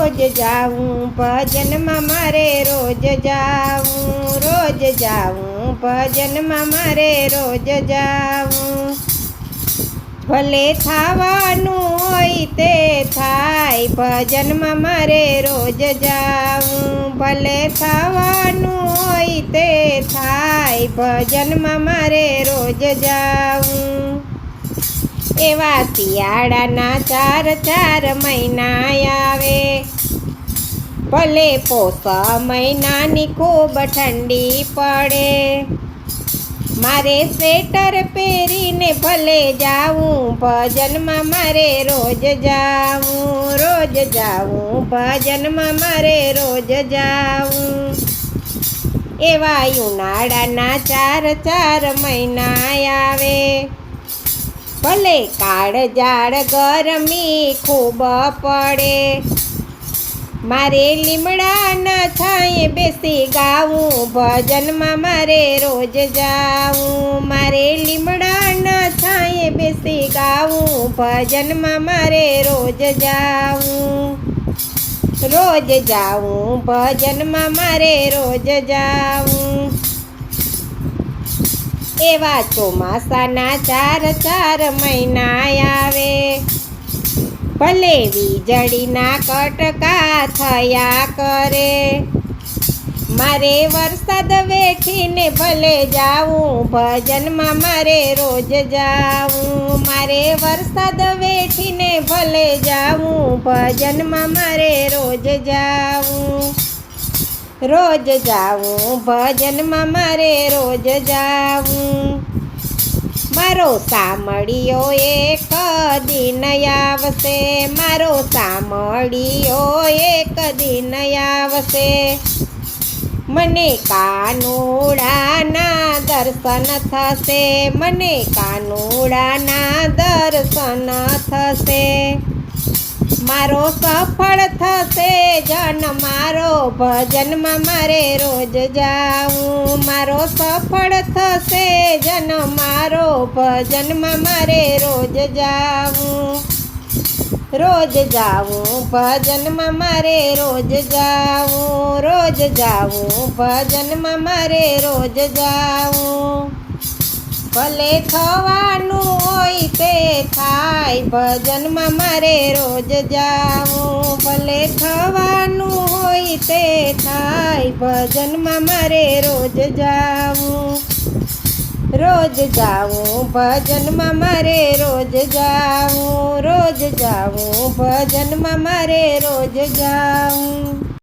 રોજ જાઉં ભજનમાં મારે રોજ જાઉં ભજનમાં મારે રોજ જાઉં ભલે થાવાનું હોય તે થાય ભજનમાં મારે રોજ જાઉં ભલે થાવાનું હોય તે થાય ભજનમાં મારે રોજ જાઉં એવા શિયાળાના 4 મહિના આવે ભલે પોષ મહિનાની ખૂબ ઠંડી પડે મારે સ્વેટર પહેરીને ભલે જાઉં ભજનમાં મારે રોજ જાઉં ભજનમાં મારે રોજ જાઉં એવા ઉનાળાના 4 મહિના આવે ભલે કાળઝાળ ગરમી ખૂબ પડે મારે લીમડાના છાંયે બેસી ગાવું ભજનમાં મારે રોજ જાઉં મારે લીમડાના છાંયે બેસી ગાવું ભજનમાં મારે રોજ જાઉં ભજનમાં મારે રોજ જાઉં એવા ચોમાસાના 4 મહિના આવે ભલે વીજળીના કટકા થયા કરે મારે વરસાદ વેઠીને ભલે જાઉં ભજનમાં મારે રોજ જાઉં મારે વરસાદ વેઠીને ભલે જાઉં ભજનમાં મારે રોજ જાઉં ભજનમાં મારે રોજ જાઉં મારો સામળિયો એક દિન આવશે મારો સામળિયો એક દિન આવશે મને કાનુડાના દર્શન થશે મને કાનુડાના દર્શન થશે મારો સફળ થશે જન મારો ભજનમાં મારે રોજ જાઉં મારો સફળ થશે જન મારો ભજનમાં મારે રોજ જાઉં ભજનમાં મારે રોજ જાઉં ભજનમાં મારે રોજ જાઉં ભલે થવાનું હોય તે થાય ભજનમાં મારે રોજ જાઉં ભલે થવાનું હોય તે થાય ભજનમાં મારે રોજ જાઉં ભજનમાં મારે રોજ જાઉં ભજનમાં મારે રોજ જાઉં